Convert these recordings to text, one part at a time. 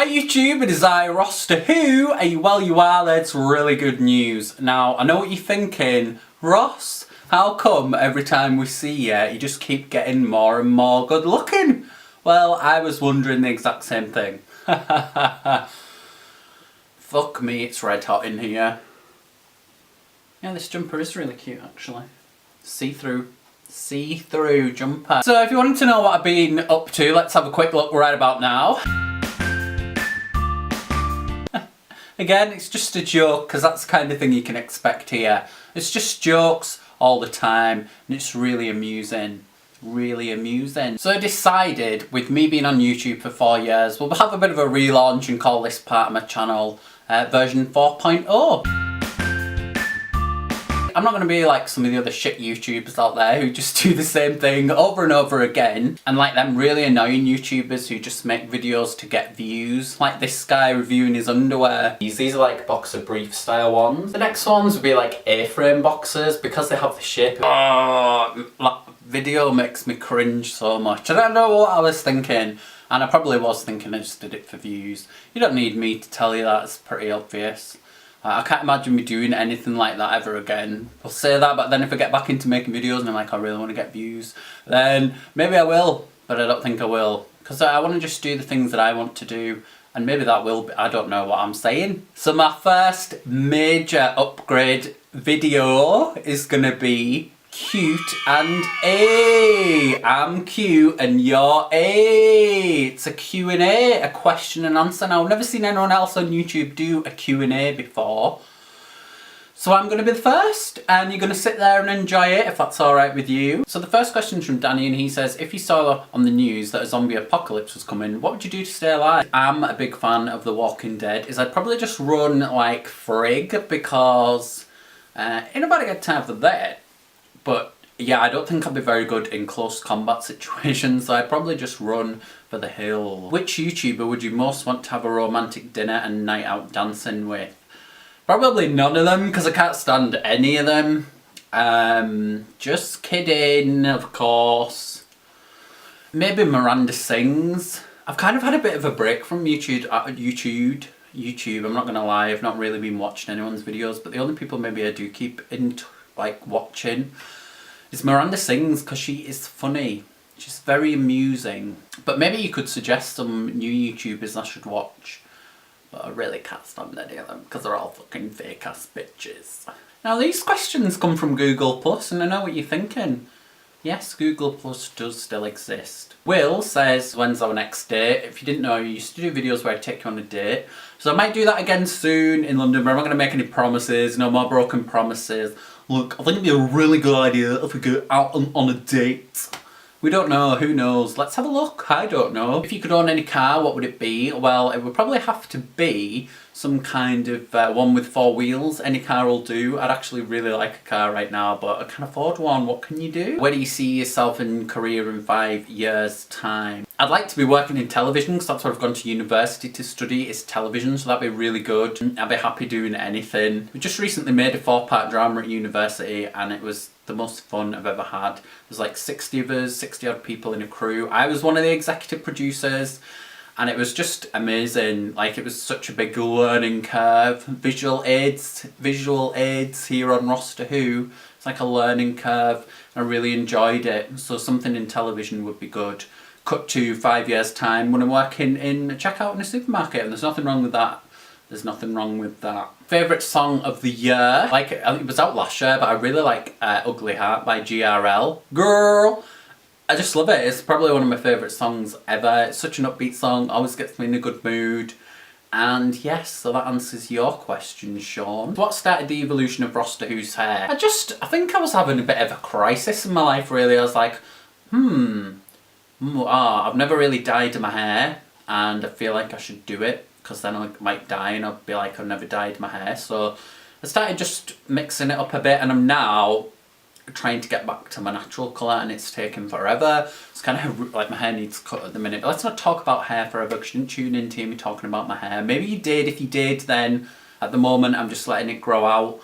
Hi YouTube, it is I, RosstorWho. Are you well? You are. That's really good news. Now, I know what you're thinking. Ross, how come every time we see you, you just keep getting more and more good looking? Well, I was wondering the exact same thing. Fuck me, it's red hot in here. Yeah, this jumper is really cute actually. See-through jumper. So if you wanted to know what I've been up to, let's have a quick look right about now. Again, it's just a joke, because that's the kind of thing you can expect here. It's just jokes all the time, and it's really amusing. Really amusing. So I decided, with me being on YouTube for 4 years, we'll have a bit of a relaunch and call this part of my channel version 4.0. I'm not going to be like some of the other shit YouTubers out there who just do the same thing over and over again, and like them really annoying YouTubers who just make videos to get views, like this guy reviewing his underwear. These are like boxer brief style ones. The next ones would be like A-frame boxers, because they have the shape of... that video makes me cringe so much. I don't know what I was thinking, and I probably was thinking I just did it for views. You don't need me to tell you that, it's pretty obvious. I can't imagine me doing anything like that ever again. I'll say that, but then if I get back into making videos and I'm like, I really want to get views, then maybe I will, but I don't think I will. Because I want to just do the things that I want to do, and maybe that will be, I don't know what I'm saying. So my first major upgrade video is going to be cute and A. I'm cute and you're A. It's a Q&A, a question and answer. Now, I've never seen anyone else on YouTube do a Q&A before. So I'm going to be the first, and you're going to sit there and enjoy it if that's alright with you. So the first question is from Danny, and he says, if you saw on the news that a zombie apocalypse was coming, what would you do to stay alive? I'm a big fan of The Walking Dead. I'd probably just run like frig, because ain't nobody got time for that. But yeah, I don't think I'd be very good in close combat situations, so I'd probably just run for the hill. Which YouTuber would you most want to have a romantic dinner and night out dancing with? Probably none of them, because I can't stand any of them. Just kidding, of course. Maybe Miranda Sings. I've kind of had a bit of a break from YouTube, I'm not gonna lie, I've not really been watching anyone's videos, but the only people maybe I do keep watching is Miranda Sings, because she is funny. She's very amusing. But maybe you could suggest some new YouTubers I should watch. But I really can't stand any of them, because they're all fucking fake ass bitches. Now these questions come from Google Plus, and I know what you're thinking. Yes, Google Plus does still exist. Will says, when's our next date? If you didn't know, I used to do videos where I take you on a date. So I might do that again soon in London, but I'm not going to make any promises. No more broken promises. Look, I think it'd be a really good idea if we go out on a date. We don't know, who knows? Let's have a look, I don't know. If you could own any car, what would it be? Well, it would probably have to be some kind of one with 4 wheels. Any car will do. I'd actually really like a car right now, but I can't afford one. What can you do? Where do you see yourself in career in 5 years' time? I'd like to be working in television, because that's what I've gone to university to study, is television, so that'd be really good. I'd be happy doing anything. We just recently made a 4-part drama at university, and it was the most fun I've ever had. There's like 60 of us, 60 odd people in a crew. I was one of the executive producers, and it was just amazing. Like, it was such a big learning curve. Visual aids here on RosstorWho. It's like a learning curve. I really enjoyed it. So something in television would be good. Cut to 5 years' time when I'm working in a checkout in a supermarket, and there's nothing wrong with that. There's nothing wrong with that. Favourite song of the year? Like, it was out last year, but I really like Ugly Heart by GRL. Girl! I just love it. It's probably one of my favourite songs ever. It's such an upbeat song, always gets me in a good mood. And yes, so that answers your question, Sean. What started the evolution of RosstorWho's hair? I think I was having a bit of a crisis in my life, really. I was like, I've never really dyed my hair, and I feel like I should do it, because then I might die and I'll be like, I've never dyed my hair. So I started just mixing it up a bit, and I'm now trying to get back to my natural colour, and it's taken forever. It's kind of like my hair needs cut at the minute. But let's not talk about hair forever, because you didn't tune in to hear me talking about my hair. Maybe you did. If you did, then at the moment I'm just letting it grow out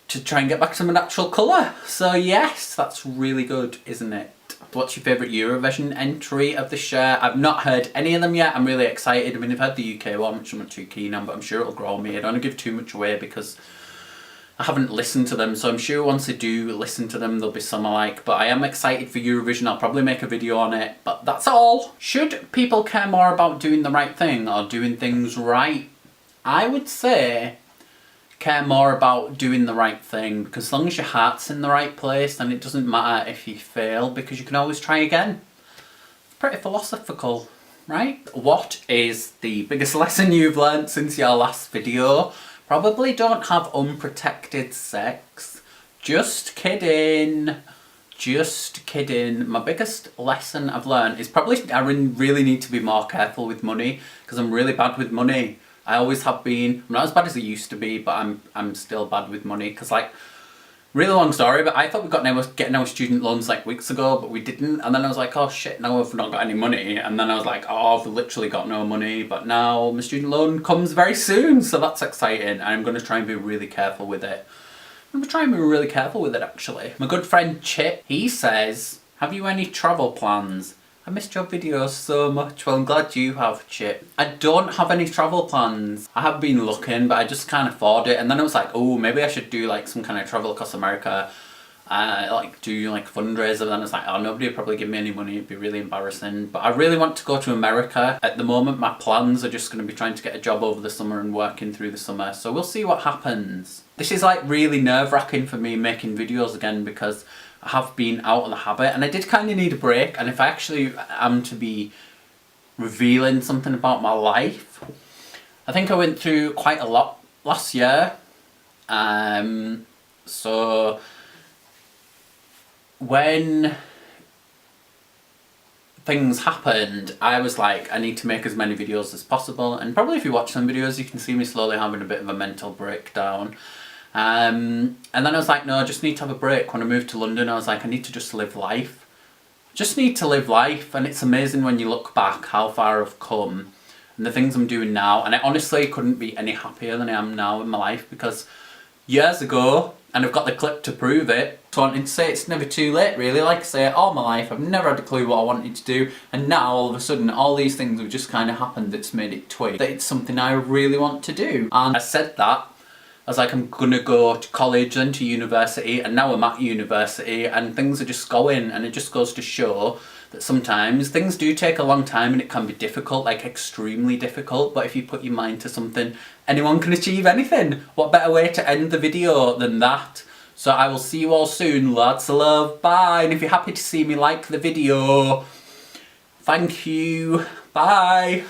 to try and get back to my natural colour. So yes, that's really good, isn't it? What's your favourite Eurovision entry of this year? I've not heard any of them yet. I'm really excited. I mean, I've heard the UK one, which I'm not too keen on, but I'm sure it'll grow on me. I don't want to give too much away because I haven't listened to them, so I'm sure once I do listen to them, there'll be some I like. But I am excited for Eurovision. I'll probably make a video on it, but that's all. Should people care more about doing the right thing or doing things right? I would say care more about doing the right thing, because as long as your heart's in the right place, then it doesn't matter if you fail, because you can always try again. It's pretty philosophical, right? What is the biggest lesson you've learned since your last video? Probably don't have unprotected sex. Just kidding. Just kidding. My biggest lesson I've learned is probably I really need to be more careful with money, because I'm really bad with money. I always have been. I'm not as bad as I used to be, but I'm still bad with money. Because, like, really long story, but I thought we got getting our student loans like weeks ago, but we didn't. And then I was like, oh shit, now I've not got any money. And then I was like, oh, I've literally got no money. But now my student loan comes very soon, so that's exciting. I'm going to try and be really careful with it. I'm going to try and be really careful with it, actually. My good friend Chip, he says, have you any travel plans? I missed your videos so much. Well, I'm glad you have, Chip. I don't have any travel plans. I have been looking, but I just can't afford it. And then I was like, oh, maybe I should do like some kind of travel across America. Like do like a fundraiser. And then I was like, oh, nobody would probably give me any money. It'd be really embarrassing. But I really want to go to America. At the moment, my plans are just going to be trying to get a job over the summer and working through the summer. So we'll see what happens. This is like really nerve-wracking for me making videos again, because I have been out of the habit, and I did kind of need a break. And if I actually am to be revealing something about my life, I think I went through quite a lot last year. So when things happened, I was like, I need to make as many videos as possible. And probably if you watch some videos, you can see me slowly having a bit of a mental breakdown. And then I was like, no, I just need to have a break. When I moved to London, I was like, I need to just live life. Just need to live life. And it's amazing when you look back how far I've come and the things I'm doing now. And I honestly couldn't be any happier than I am now in my life, because years ago, and I've got the clip to prove it, so I wanted to say it's never too late, really. Like I say, all my life, I've never had a clue what I wanted to do. And now, all of a sudden, all these things have just kind of happened that's made it twig that it's something I really want to do. And I said that. I was like, I'm gonna go to college, then to university, and now I'm at university, and things are just going, and it just goes to show that sometimes things do take a long time and it can be difficult, like extremely difficult, but if you put your mind to something, anyone can achieve anything. What better way to end the video than that? So I will see you all soon, lots of love, bye, and if you're happy to see me, like the video. Thank you, bye.